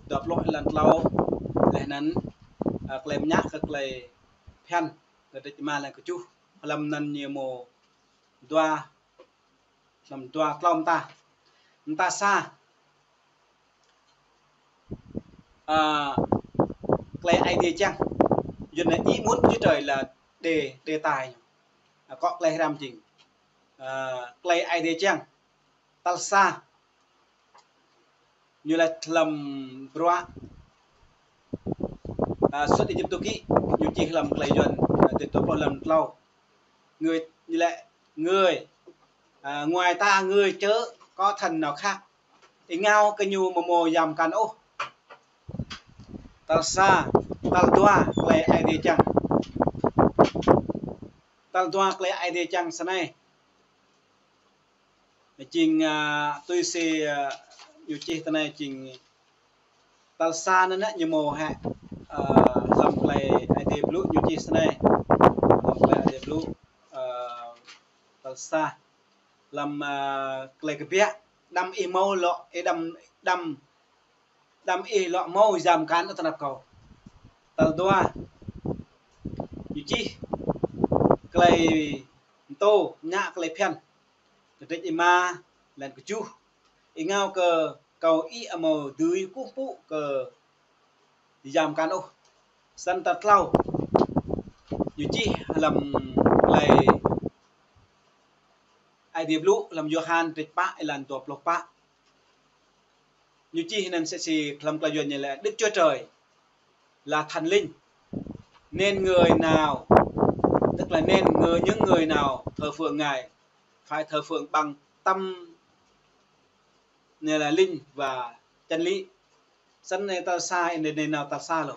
ติดดอบลอยลันเราและนั้นเกลมยักษ์ก็เกลแผ่นก็ติดมาแล้วก็จูลำนั้นเนี่ยโมตัวลำตัวกล้อมตาซาเกลไอเดียจังอยู่ในý muốn chứ trời là đề tài có cle ram chỉnh cle idea chăng talsa như là lầm broa xuất đi giúp tôi kỹ như chỉ lầm cle dần từ tôi còn lầm lâu người như lại người ngoài ta người chớ có thần nào khác thì ngao cái nhu mồ dầm can ô talsa taltua cle idea chăng taltua cle idea chăng sau này trình tôi sẽอยู่ที่ตอนนี้จริงตัลซานั่นนะยโมฮะลำไกลไอเดียบลูอยู่ที่ตอนนี้ลำไกลไอเดียบลูตัลซาลำไกลกระเปียดำอีโมเลาะไอดำอีเลาะโมยำกันอัตนับเขาตัลตัวอยู่ที่ไกลโตหน้าไกลเพี้ยนกระเด็นมาแลนกระจูingao ke kau i amo dui kupu ke jam kan oh san tat lau yuji lam lai ai điệp lũ làm Johan trịch pa lan tuộc lộc pa yuji nên sẽ xì làm cái chuyện này là Đức Chúa Trời là thần linh nên người nào tức là nên những người nào thờ phượng Ngài phải thờ phượng bằng tâm này là linh và chân lý. Sân này ta sai nên nào ta xa rồi.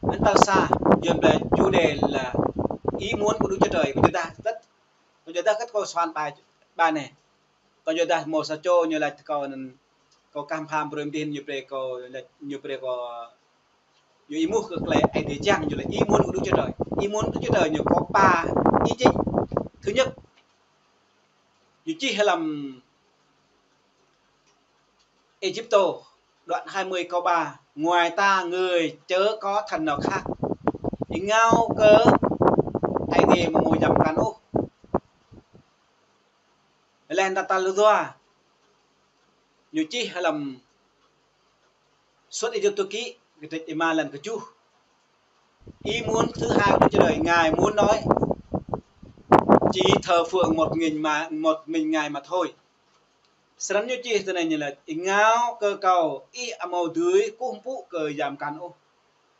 Nên ta xa dần về chủ đề là ý muốn của Đức Chúa Trời của chúng ta rất chúng ta rất có soạn bài này. Còn chúng ta một sao cho như là có cam phàm bơm tin như vậy có như ý muốn cực là ai để chăng như là ý muốn của Đức Chúa Trời. Ý muốn Đức Chúa Trời như có 3 ý chính. Thứ nhất, như chi hay làm Egypto đoạn 20 câu 3 ngoài ta người chớ có thần nào khác thì ngao cớ ai đi mà ngồi dầm cán ô lên ta lưu doa như chi hay làm xuất Egypto kỹ cái tịch ima lần cái chú ý muốn thứ hai của Chúa Trời Ngài muốn nói chỉ thờ phượng một mình Ngài mà thôi. Sẵn như chi thế này như là ngao cơ cầu y màu dưới cung phụ cờ giảm cắn ô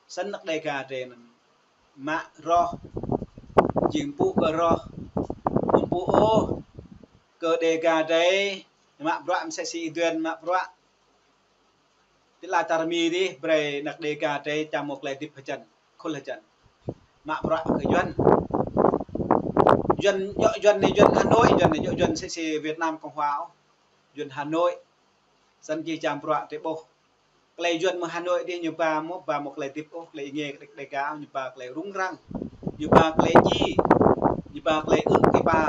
sẵn nắc đây cả trên mạ ro chìm phụ cờ ro mộng phụ ô cờ đề cả đây mạ đoạn sẽ xị tuyên mạ đoạn tức là tà mì đi bề nắc đề cả đây chạm một lời tiếp hơi chân khôn là chân mạ đoạn khởi doanh này doanh Hà Nội doanh này doanh sẽ xị Việt Nam Cộng Hòa dân Hà Nội dân chỉ chạm bọa tế bộ lấy dân mà Hà Nội đi như bà một lấy tiếp ô lấy nghề đại cao như bà lấy rung răng như bà lấy chi như bà lấy cái bà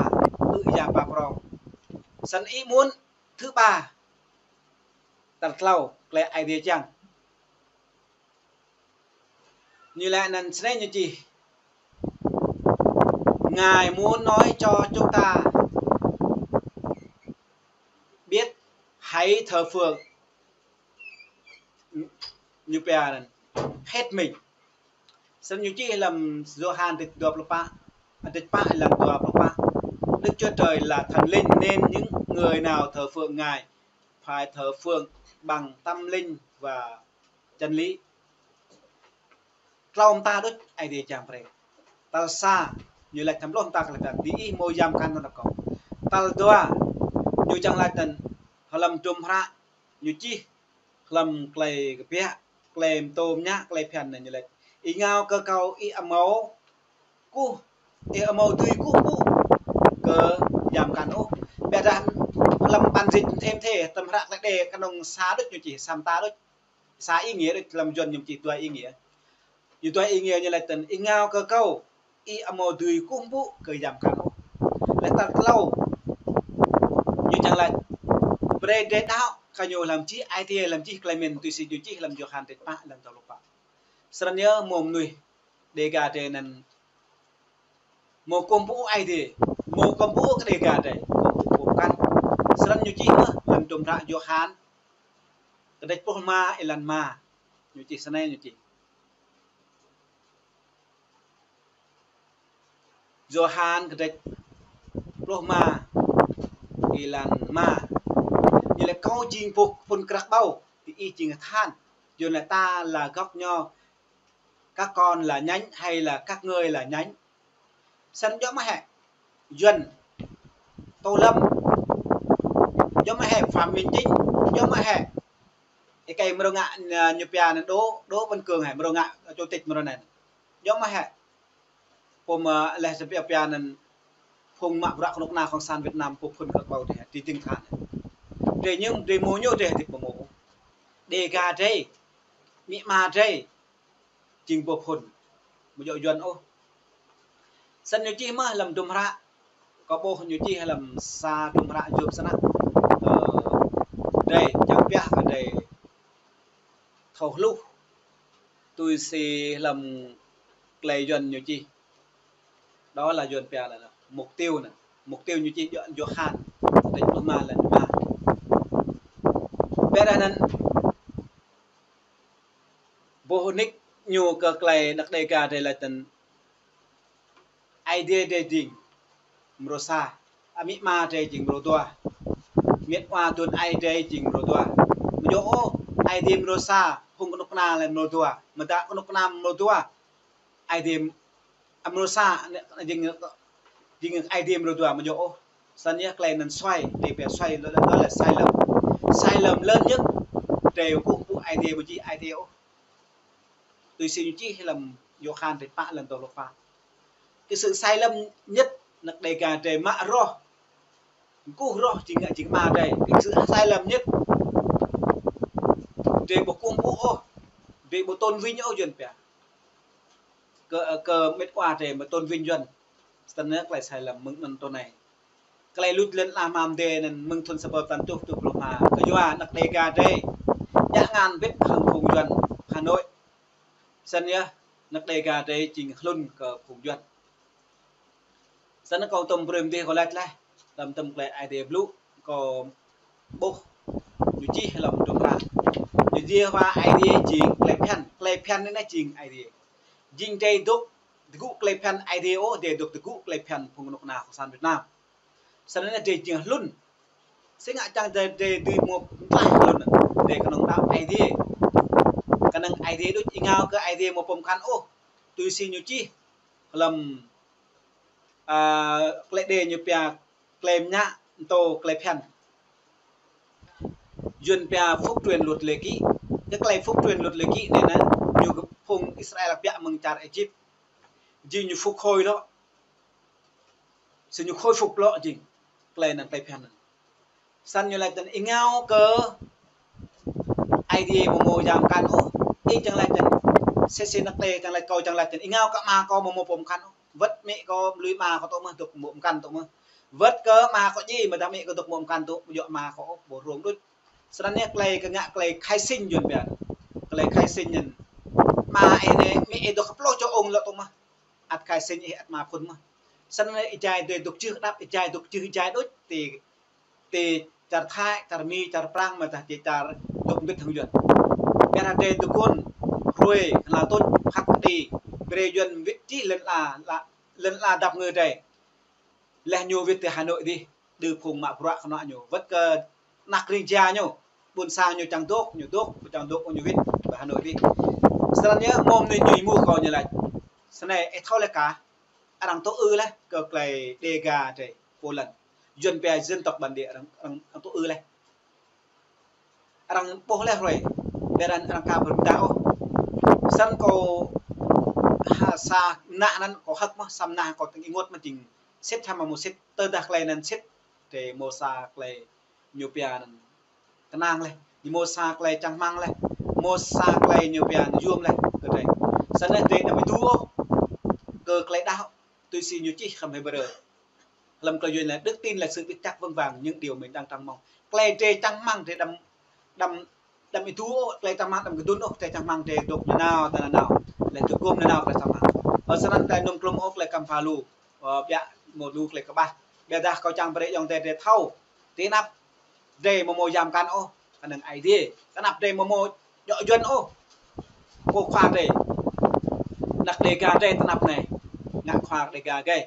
già bà prong dân ý muốn thứ ba đặt lâu lấy ai đi chăng như lại nằm sẽ như gì Ngài muốn nói cho chúng ta biết hãy thờ phượng như bây giờ hết mình. Xong như chỉ làm Johan tịch đọc lộc pa làm đọc lộc pa. Đức Chúa Trời là thần linh nên những người nào thờ phượng Ngài phải thờ phượng bằng tâm linh và chân lý. Kalau ta đứt ai đi chẳng phải. Tal sa như là thầm lon ta là đi môi giam can nó có. Tal doa như chẳng lại tần làm trùm ra như chi làm clay cái bia clay tôm nhá clay phèn này như vậy ý ngao cơ cầu ý máu cu ý máu tươi cu cơ giảm cản ô bây giờ làm bàn dịch thêm thể tầm rạc lại đề cái đồng xá đức như chỉ sam ta đức xá ý nghĩa được làm chuẩn như chỉ tuổi ý nghĩa như là tần ý ngao cơ cầu ý máu tươi cu cơ giảm cản ô lại ta lâu như chẳng là bề đế đạo khai nhô làm chi ai thì làm chi claim mình tùy xin dù chi làm cho hàn tết pa làm tàu lục pa sân nhớ mồm nuôi đề gà thế nên một công bố ai thì một công bố cái đề gà đấy một căn sân như chi nữa làm trồng ra cho hàn cái đấy ma elan ma như chi sân này như chi Johan cái đấy ma elan ma như là câu chinh phục phun crack bao thì y chinh than dù là ta là góc nho các con là nhánh hay là các ngươi là nhánh sân giống mà hẹ dần tô lâm giống mà hẹ phạm minh chính giống mà hẹ cái cây mưa ngạ nhập nhà này đố văn cường hẹ mưa ngạ chủ tịch mưa này giống mà hẹ hôm là sẽ bị nhà này không mạo rạ không nào không san Việt Nam phục phun các bầu thì tinh thần để nhưng để mua nhau để thì bộ mổ để gà đây mỹ mà đây trình bộ phun một dội dần ô sân như chi mà làm trùm ra có bộ như chi hay làm xa trùm ra giúp sân đây chẳng biết ở đây thầu lúc tôi sẽ làm lấy dần như chi đó là dần bia là mục tiêu như chi dọn hàn để mà là mà bé đây nên bộ nick nhiều cực này đặc đề cả đây là tận idea dating merosa ami ma đây chỉnh bro tua miết qua tuần idea chỉnh bro tua menjo idea merosa không có nóc na là bro tua mà ta có nóc na bro tua idea merosa chỉnh idea bro tua menjo sân nhắc lại nên xoay để bé xoay đó là sai lầm lớn nhất đều của idea của chị idea tôi xin chi hay làm vô khan thì bạn lần đầu lộc pha cái sự sai lầm nhất là đầy cả trời mạ ro cú ro chính mà đây cái sự sai lầm nhất về bộ cung bộ về bộ tôn vinh ô duyên bè cờ mệt qua để mà tôn vinh duyên tân nước lại sai lầm mừng tôn này cái này lút lên làm đề nên mừng thôn sập tận tục mà cái doa nặc đầy cả đây nhã ngàn biết hàng cùng duyên Hà Nội sân nhá nặc đầy cả đây chính luôn cờ cùng duyên sân nó còn tầm prem đi có lại làm tầm lại idea blue có bố như chi hay làm trong ra như dia hoa idea chỉ play pen nên là chính idea jing day đúc gục play pen idea để đúc gục play pen phong nục nào của san Việt Nam sân nó là để chính luôn sẽ ngại chăng để đi một lại luôn để cái nông đạo idea cái năng idea đúc ngao cái idea một phong khăn ô tôi xin như chi làm lệ đề như pia claim nhá tô claim pen duyên pia phúc truyền luật lệ kỹ cái claim phúc truyền luật lệ kỹ này nè nhiều cái vùng Israel là bịa mừng chặt Egypt gì như phục hồi đó sự như khôi phục đó gì claim là claim pen săn như là tận ingao cơ idea một giảm can ô ít chẳng lại tận xe nắc tê chẳng lại coi chẳng lại tận ingao cả mà có một vùng can vất mẹ có lưới mà có tụi mà tục mồm căn tụi mà vất cơ mà có gì mà ta mẹ có tục mồm căn tụi dọ mà có bổ ruộng đôi sau đó cái ngạ cái khai sinh duyên bè cái khai sinh nhìn mà này mẹ được khắp lo cho ông là tụi mà ắt khai sinh ắt mà phun mà sau đó trai tôi tục chưa đáp trai tục chưa trai đôi thì chặt thai chặt mi chặt prang mà chỉ chặt tục biết thường duyên cái là để tụi con rồi là tôi khắc đi về duyên vị trí lên là đọc người đây là nhiều việc từ Hà Nội đi từ vùng mạ bọa nó nhiều vất cơ nặc riêng cha nhau buồn sao nhiều chẳng tốt nhiều nhiều việc ở Hà Nội đi sau nhớ mồm nên nhiều mua còn như này sau này thôi là cả anh đang tốt đấy cực này đề gà để vô lần duyên về dân tộc bản địa đang tốt này anh đang bố lên rồi để anh cao hơn đau sân cô sa nạ nan có hắc mà sam na có tiếng ngốt mà chỉnh xếp tham mà một xếp tơ đặc này nên xếp để một sa này nhiều bia nên cái nang này đi một sa này trăng mang này một sa này nhiều bia zoom này cái này sân này để làm đua cơ cái đau tôi xin nhiều chi không hay bờ làm cái duyên là đức tin là sự biết chắc vững vàng những điều mình đang trông mong cái trê trăng mang thì đâm đâm đâm ituเลยทำมาทำกระตุ้นอกแต่ทำมังเตะตกนาวแต่นาวเลยตุกุมนาวเลยทำมาเพราะฉะนั้นแต่นมกลมอกเลยกำพาลูกบะหมดลูกเลยก็บ้าเดี๋ยวเขาจังไปยองแต่เท่าตีนับเดโมโมยามกันโอ้อันหนึ่งไอเดียก็นับเดโมโมเยอะยนโอ้โคควางเลยนักเดกาเดตนับเนี่ยนักควางเดกาเกย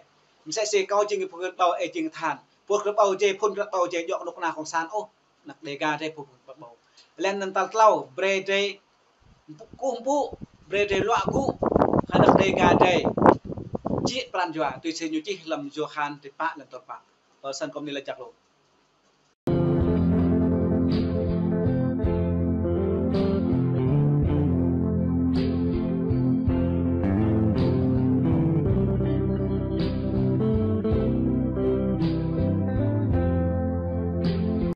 มันใช่เสกเอาจริงพวกเราเอจริงทานพวกเราเจพ่นเราเจยกนกนาของซานโอ้นักเดกาเดพวกเรา lên nâng tao lau bre đây cung pu bre đây loa gu hay đặc đây gà đây chỉ plan dọa tôi sẽ nhớ chỉ làm dọa khan thì bạn làm tập bạn ở sân công ty là chặt luôn